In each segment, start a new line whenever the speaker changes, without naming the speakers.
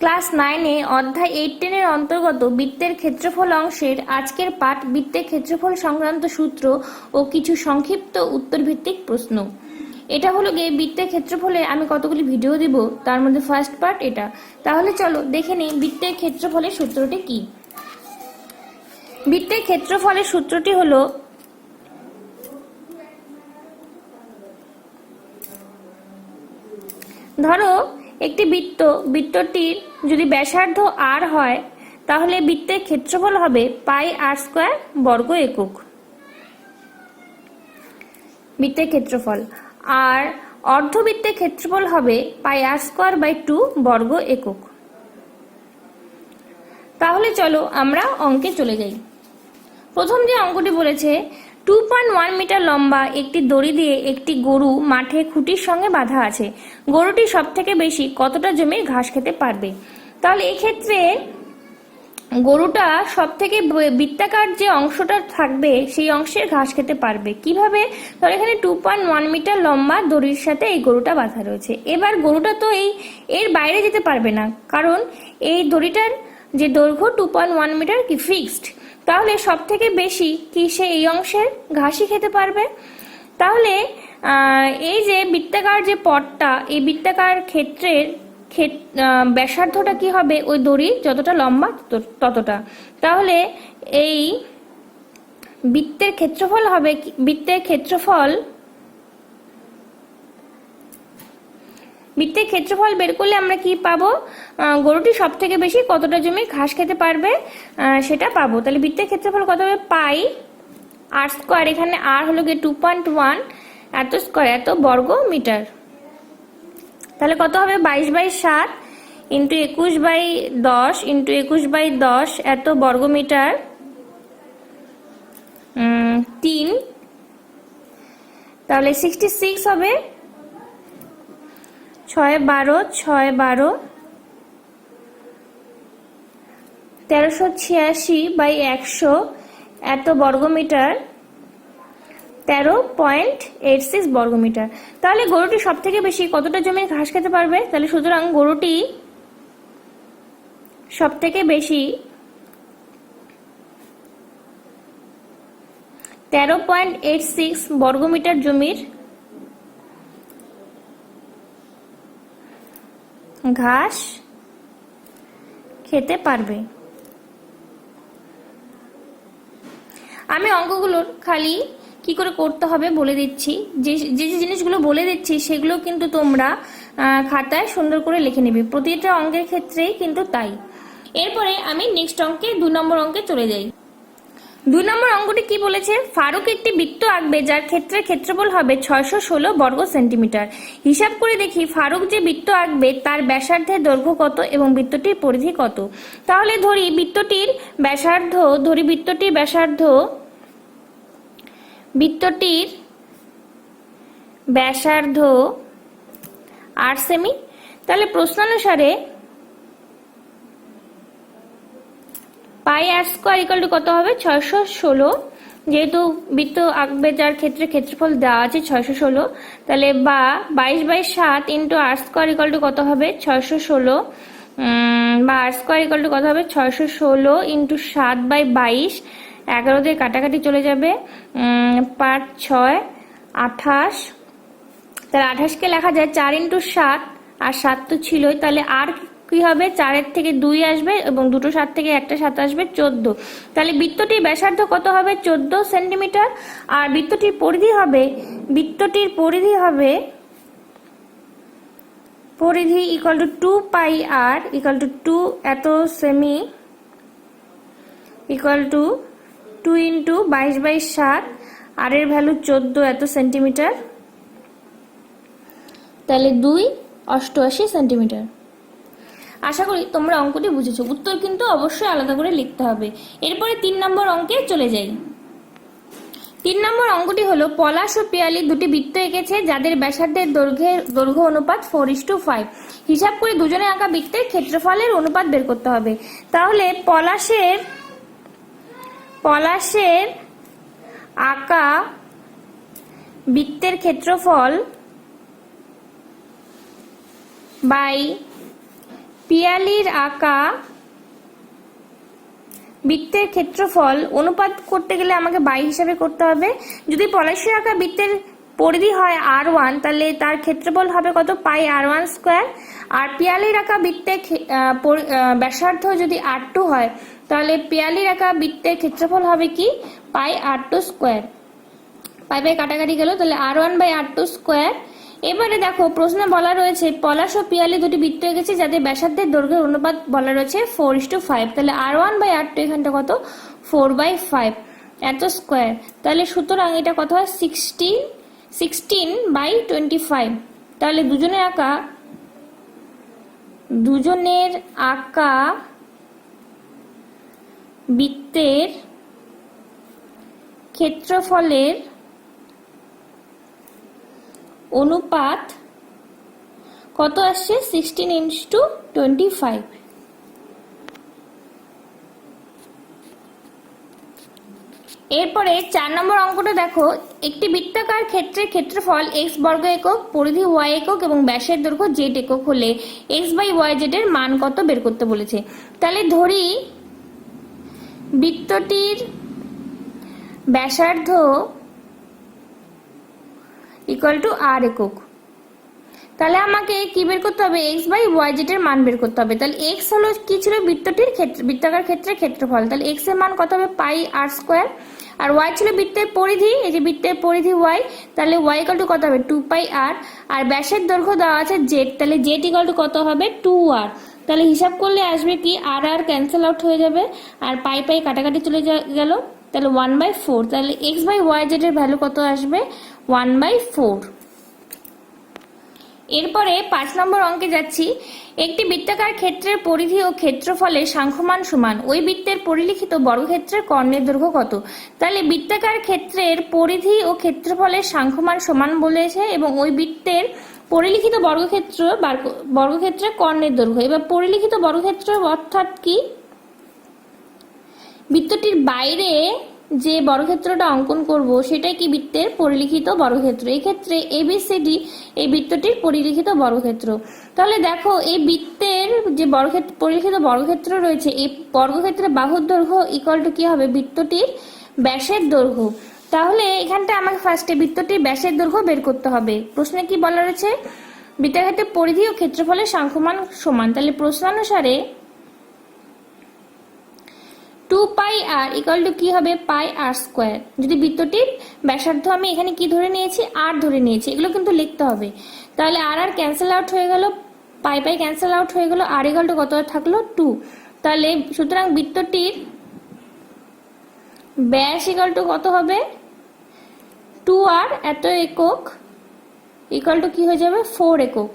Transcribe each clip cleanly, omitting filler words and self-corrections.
Class 9-এ অধ্যায় 8-10 অন্তর্গত বৃত্তের ক্ষেত্রফল অংশের আজকের পাঠ বৃত্তের ক্ষেত্রফল সংক্রান্ত সূত্র ও কিছু সংক্ষিপ্ত উত্তরভিত্তিক প্রশ্ন। এটা হলো গিয়ে বৃত্তের ক্ষেত্রফলে আমি কতগুলি ভিডিও দিব, তার মধ্যে ফার্স্ট পার্ট এটা। তাহলে চলো দেখে নিই বৃত্তের ক্ষেত্রফলের সূত্রটি কি। বৃত্তের ক্ষেত্রফলের সূত্রটি হলো ধরো একটি বৃত্তটির যদি ব্যাসার্ধ r হয় তাহলে বৃত্তের ক্ষেত্রফল হবে পাই r² বর্গ একক। বৃত্তের ক্ষেত্রফল আর অর্ধবৃত্তের ক্ষেত্রফল হবে পাই r²/2 বর্গ একক। তাহলে চলো আমরা অঙ্কে চলে যাই। প্রথম যে অঙ্কটি বলেছে 2.1 মিটার লম্বা একটি দড়ি দিয়ে একটি গরু মাঠে খুঁটির সঙ্গে বাঁধা আছে। গরুটি সব থেকে বেশি কতটা জমির ঘাস খেতে পারবে? তাহলে এক্ষেত্রে গরুটা সব থেকে বৃত্তাকার যে অংশটা থাকবে সেই অংশের ঘাস খেতে পারবে কিভাবে? তাহলে এখানে 2.1 মিটার লম্বা দড়ির সাথে এই গরুটা বাঁধা রয়েছে। এবার গরুটা তো এর বাইরে যেতে পারবে না, কারণ এই দড়িটার যে দৈর্ঘ্য 2.1 মিটার কি ফিক্সড। তাহলে সব থেকে বেশি কি সে এই অংশের ঘাসই খেতে পারবে। তাহলে এই যে বৃত্তাকার যে পথটা, এই বৃত্তাকার ক্ষেত্রের ব্যাসার্ধটা কি হবে? ওই দড়ি যতটা লম্বা ততটা। তাহলে এই বৃত্তের ক্ষেত্রফল হবে বৃত্তের ক্ষেত্রফল বের করলে আমরা কি পাবো? গরুটি সব থেকে বেশি কতটা জমি ঘাস খেতে পারবে সেটা পাবো। তাহলে বৃত্তের ক্ষেত্রফল কত হবে? পাই r², এখানে r হলো গিয়ে 2.1 এত স্কয়ার এত বর্গ মিটার। তাহলে কত হবে? 22/7 ইন্টু 21/10 ইন্টু 21/10 এত বর্গ মিটার 3। তাহলে 66 হবে 6×12 6×12 1386/100 এত বর্গমিটার 13.86 বর্গমিটার। তাহলে গরুটি সব থেকে বেশি কতটা জমির ঘাস খেতে পারবে? তাহলে সুতরাং গরুটি সব থেকে বেশি 13.86 বর্গমিটার জমির ঘাস খেতে পারবে। আমি অঙ্কগুলোর খালি কি করে করতে হবে বলে দিচ্ছি। যে যে জিনিসগুলো বলে দিচ্ছি সেগুলো কিন্তু তোমরা খাতায় সুন্দর করে লিখে নেবে, প্রতিটা অঙ্কের ক্ষেত্রেই কিন্তু তাই। এরপরে আমি নেক্সট অঙ্কে 2 নম্বর অঙ্কে চলে যাই। 2 নম্বর অঙ্কটি কি বলেছে? ফারুক একটি বৃত্ত আঁকবে যার ক্ষেত্রফল হবে 616 বর্গ সেন্টিমিটার। হিসাব করে দেখি ফারুক যে বৃত্ত আঁকবে তার ব্যাসার্ধের দৈর্ঘ্য কত এবং বৃত্তটির পরিধি কত। তাহলে ধরি বৃত্তটির ব্যাসার্ধ 8 সেমি। তাহলে প্রশ্নানুসারে পাই r² কত হবে? 616। যেহেতু বৃত্ত আঁকবে যার ক্ষেত্রফল দেওয়া আছে 616, তাহলে বা 22/7 ইন্টু r² কত হবে? 616 বা r² কত হবে? 616 ইন্টু 7/22 11 দিয়ে কাটাকাটি চলে যাবে, 5 6 28। তাহলে 28কে লেখা যায় 4 ইন্টু 7, আর 7 তো ছিলই। তাহলে আর কি হবে? 4-এর থেকে 2 আসবে এবং দুটো 7 থেকে একটা 7 আসবে, 14। তাহলে বৃত্তটির ব্যাসার্ধ কত হবে? 14 সেন্টিমিটার। আর বৃত্তটির পরিধি হবে পরিধি equal to 2 π r equal to 2 এত সেমি ইকুয়াল টু 2 ইন্টু 22/7, আর এর ভ্যালু 14 এত সেন্টিমিটার। তাহলে 2 88 সেন্টিমিটার। আশা করি তোমরা অঙ্কটি বুঝেছো। উত্তর কিন্তু অবশ্যই আলাদা করে লিখতে হবে। এরপরে 3 নম্বর অঙ্কে চলে যাই। 3 নম্বর অঙ্কটি হলো পলাশ ও পিয়ালি দুটি বৃত্ত এঁকেছে যাদের ব্যাসার্ধের দৈর্ঘ্য অনুপাত 4:5। হিসাব করে দুজনে আঁকা বৃত্তের ক্ষেত্রফলের অনুপাত বের করতে হবে। তাহলে পলাশের আঁকা বৃত্তের ক্ষেত্রফল বাই পিয়ালির আঁকা বৃত্তের ক্ষেত্রফল অনুপাত করতে গেলে আমাকে বাই হিসাবে করতে হবে। যদি পলাশের আঁকা বৃত্তের পরিধি হয় R1, তাহলে তার ক্ষেত্রফল হবে কত, পাই R1 স্কোয়ার। আর পিয়ালির আঁকা বৃত্তের ব্যাসার্ধ যদি R2 হয়, তাহলে পিয়ালির আঁকা বৃত্তের ক্ষেত্রফল হবে কি, পাই R2 স্কোয়ার। পাই পাই কাটাকাটি গেল, তাহলে R1/R2 স্কোয়ার। এবারে দেখো প্রশ্নে বলা রয়েছে পলাশ ও পিয়ালি দুটি বৃত্ত এঁকেছে যাদের ব্যাসার্ধের দৈর্ঘ্যের অনুপাত বলা রয়েছে 4:5। তাহলে R1/R2 এখানটা কত, 4/5 এত স্কোয়ার। তাহলে সুতরাং এটা কত হয়, 16/25। তাহলে দুজনের আঁকা বৃত্তের ক্ষেত্রফলের অনুপাত কত আসছে, 16:25। এরপরে 4 নম্বর অঙ্কটা দেখো, একটি বৃত্তাকার ক্ষেত্রের ক্ষেত্রফল x বর্গ একক, পরিধি y একক এবং ব্যাসের দৈর্ঘ্য z একক হলে x/yz এর মান কত বের করতে বলেছে। তাহলে ধরি বৃত্তটির ব্যাসার্ধ = r একক। তাহলে আমাকে কি বের করতে হবে, x/yz এর মান বের করতে হবে। তাহলে x হলো কি ছিল, বৃত্তাকার ক্ষেত্রের ক্ষেত্রফল। তাহলে x এর মান কত হবে, পাই r স্কোয়ার। আর y ছিল বৃত্তের পরিধি, এই যে বৃত্তের পরিধি y, তাহলে y = কত হবে, 2πr। আর ব্যাসের দৈর্ঘ্য দেওয়া আছে z, তাহলে z = কত হবে, 2r। তাহলে হিসাব করলে আসবে কি, আর আর ক্যান্সেল আউট হয়ে যাবে, আর পাই পাই কাটাকাটি চলে গেল, তাহলে 1/4। তাহলে x/yz এর ভ্যালু কত আসবে, 1/4। এরপরে 5 নম্বর অঙ্কে যাচ্ছি। একটি বৃত্তাকার ক্ষেত্রের পরিধি ও ক্ষেত্রফলের সাংখ্যমান সমান, ওই বৃত্তের পরিলিখিত বর্গক্ষেত্রের কর্ণের দৈর্ঘ্য কত। তাহলে বৃত্তাকার ক্ষেত্রের পরিধি ও ক্ষেত্রফলের সাংখ্যমান সমান বলেছে এবং ওই বৃত্তের পরিলিখিত বর্গক্ষেত্রের কর্ণের দৈর্ঘ্য। এবার পরিলিখিত বর্গক্ষেত্র অর্থাৎ কি, বৃত্তটির বাইরে যে বর্গক্ষেত্রটা অঙ্কন করব সেটাই কি বৃত্তের পরিলিখিত বর্গক্ষেত্র। এই ক্ষেত্রে ABCD এই বৃত্তটির পরিলিখিত বর্গক্ষেত্র। তাহলে দেখো এই বৃত্তের যে পরিলিখিত বর্গক্ষেত্র রয়েছে, এই বর্গক্ষেত্রের বাহুর দৈর্ঘ্য = কি হবে, বৃত্তটির ব্যাসের দৈর্ঘ্য। তাহলে এখানটা আমাকে ফার্স্টে বৃত্তটির ব্যাসের দৈর্ঘ্য বের করতে হবে। প্রশ্নে কি বলা রয়েছে, বৃত্তাকারের পরিধি ও ক্ষেত্রফলের সাংখ্যমান সমান। তাহলে প্রশ্নানুসারে 2πr = কি হবে, পাই r স্কোয়ার। যদি বৃত্তটির ব্যাসার্ধ আমি এখানে কি ধরে নিয়েছি, r ধরে নিয়েছি, এগুলো কিন্তু লিখতে হবে। তাহলে আর আর ক্যান্সেল আউট হয়ে গেল, পাই পাই ক্যান্সেল আউট হয়ে গেল, r = কত থাকলো, 2। তাহলে সুতরাং বৃত্তটির ব্যাস = কত হবে, 2r এত একক = কি হয়ে যাবে, 4 একক।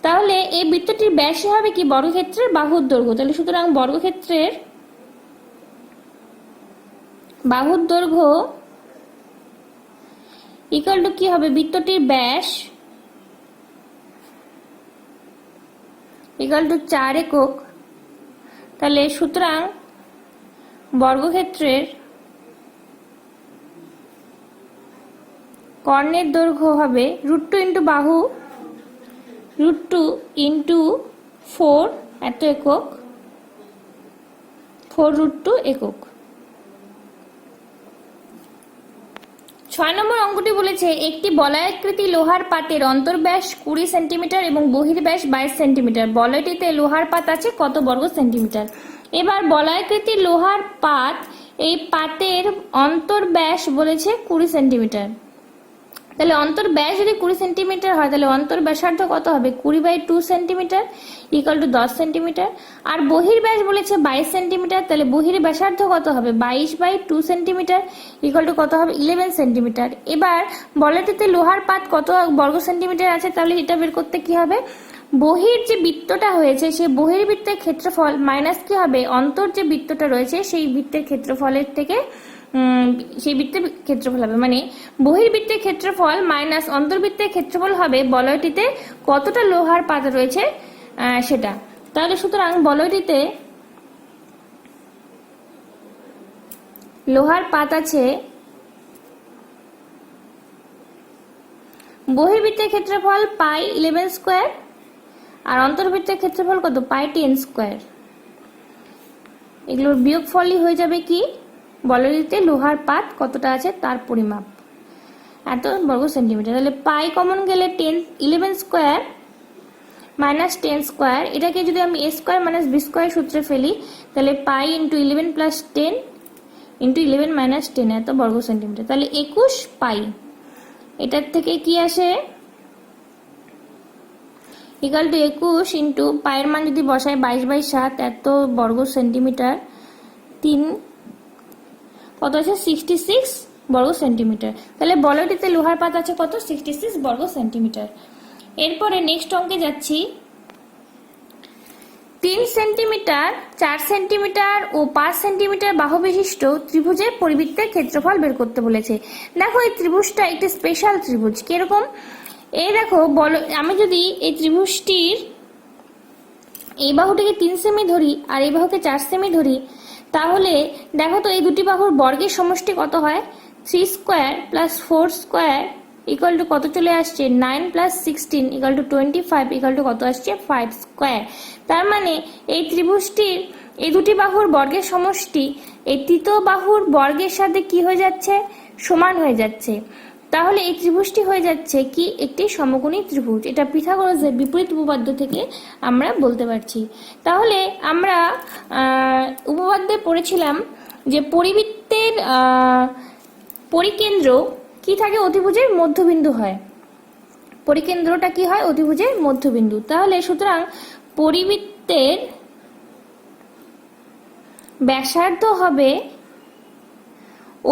তাহলে এই বৃত্তটির ব্যাসই হবে কি, বর্গক্ষেত্রের বাহুর দৈর্ঘ্য। তাহলে সুতরাং বর্গক্ষেত্রের বাহুর দৈর্ঘ্য = কি হবে, বৃত্তটির ব্যাস = 4 একক। তাহলে সুতরাং বর্গক্ষেত্রের কর্ণের দৈর্ঘ্য হবে √2 × বাহু, √2 × 4 এত একক, 4√2 একক। 6 নম্বর অঙ্কটি বলেছে একটি বলয়াকৃতি লোহার পাতের অন্তর্ব্যাস 20 সেন্টিমিটার এবং বহির্ব্যাস 22 সেন্টিমিটার। বলয়টিতে লোহার পাত আছে কত বর্গ সেন্টিমিটার। এবার বলয়াকৃতি লোহার পাত, এই পাতের অন্তর্ব্যাস বলেছে 20 সেন্টিমিটার। তাহলে অন্তর্ব্যাস যদি 20 সেন্টিমিটার হয়, তাহলে অন্তর্ব্যাসার্ধ কত হবে, 20/2 সেন্টিমিটার = 10 সেন্টিমিটার। আর বহির্ব্যাস বলেছে 22 সেন্টিমিটার, তাহলে বহির্ব্যাসার্ধ কত হবে, 22/2 সেন্টিমিটার = কত হবে, 11 সেন্টিমিটার। এবার বলয়টিতে লোহার পাত কত বর্গ সেন্টিমিটার আছে, তাহলে এটা বের করতে কি হবে, বহির যে বৃত্তটা হয়েছে সেই বহির্বৃত্তের ক্ষেত্রফল মাইনাস কি হবে, অন্তর যে বৃত্তটা রয়েছে সেই বৃত্তের ক্ষেত্রফলের থেকে সেই বৃত্তের ক্ষেত্রফল হবে, মানে বহির্বৃত্তের ক্ষেত্রফল মাইনাস অন্তর্বৃত্তের ক্ষেত্রফল হবে বলয়টিতে কতটা লোহার পাত রয়েছে সেটা। তাহলে সুতরাং বলয়টিতে লোহার পাত আছে, বহির্বৃত্তের ক্ষেত্রফল পাই 11 স্কোয়ার আর অন্তর্বৃত্তের ক্ষেত্রফল কত, পাই টেন স্কোয়ার। এগুলোর বিয়োগফলই হয়ে যাবে কি, বলরিতে লোহার পাত কতটা আছে তার পরিমাপ, এত বর্গ সেন্টিমিটার। তাহলে পাই কমন গেলে 11 স্কোয়ার মাইনাস 10 স্কোয়ার, এটাকে যদি আমি a square minus B square সূত্রে ফেলি, তাহলে পাই ইন্টু 11 প্লাস 10 ইন্টু 11 মাইনাস 10 এত বর্গ সেন্টিমিটার। তাহলে 21 পাই। এটার থেকে কি আসে, ইকাল টু 21 ইন্টু পায়ের মান যদি বসাই 22/7 এত বর্গ সেন্টিমিটার, 3 কত আছে 66 বর্গ সেন্টিমিটার। তাহলে বলটিতে লোহার পাত আছে কত, 66 বর্গ সেন্টিমিটার। এরপরে নেক্সট অঙ্কে যাচ্ছি। 3 সেন্টিমিটার, 4 সেন্টিমিটার ও 5 সেন্টিমিটার বাহু বিশিষ্ট ত্রিভুজের পরিবৃত্তের ক্ষেত্রফল বের করতে বলেছে। দেখো এই ত্রিভুজটা একটি স্পেশাল ত্রিভুজ। কিরকম, এই দেখো আমি যদি এই ত্রিভুজটির এই বাহুটিকে 3 সেমি ধরি আর এই বাহুকে 4 সেমি ধরি, তাহলে দেখো তো এই দুটি বাহুর বর্গের সমষ্টি কত হয়, 3 square plus 4 square equal to কত চলে আসছে, 9 plus 16 equal to 25 equal to কত আসছে, 5 স্কোয়ার। তার মানে এই ত্রিভুজটির এই দুটি বাহুর বর্গের সমষ্টি এই তৃতীয় বাহুর বর্গের সাথে কি হয়ে যাচ্ছে, সমান হয়ে যাচ্ছে। তাহলে এই ত্রিভুজটি হয়ে যাচ্ছে কি, একটি সমকোণী ত্রিভুজ। এটা পিথাগোরাসের বিপরীত উপপাদ্য থেকে আমরা বলতে পারছি। তাহলে আমরা উপপাদ্যে পড়েছিলাম যে পরিবৃত্তের পরিকেন্দ্র কি থাকে, অতিভুজের মধ্যবিন্দু হয়। পরিকেন্দ্রটা কি হয়, অতিভুজের মধ্যবিন্দু। তাহলে সুতরাং পরিবৃত্তের ব্যাসার্ধ হবে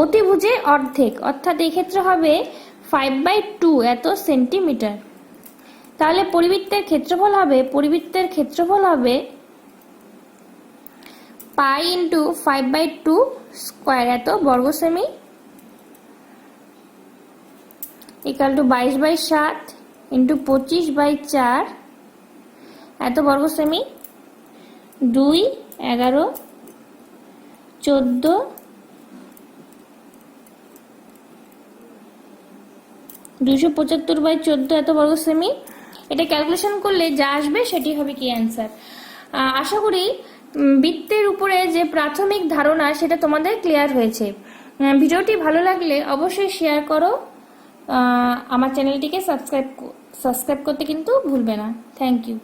অতিভুজের অর্ধেক, অর্থাৎ এই ক্ষেত্রে হবে 5/2 এত সেন্টিমিটার। তাহলে পরিবৃত্তের ক্ষেত্রফল হবে পাই ইন্টু 5/2 স্কোয়ার এত বর্গ সেমি ইকাল টু 22/7 ইন্টু 25/4 এত বর্গ সেমি, 2, 11, 14, 275/14 এত বর্গ সেমি। এটা ক্যালকুলেশন করলে যা আসবে সেটি হবে কি অ্যান্সার। আশা করি বৃত্তের উপরে যে প্রাথমিক ধারণা সেটা তোমাদের ক্লিয়ার হয়েছে। ভিডিওটি ভালো লাগলে অবশ্যই শেয়ার করো, আমার চ্যানেলটিকে সাবস্ক্রাইব করতে কিন্তু ভুলবে না। Thank you.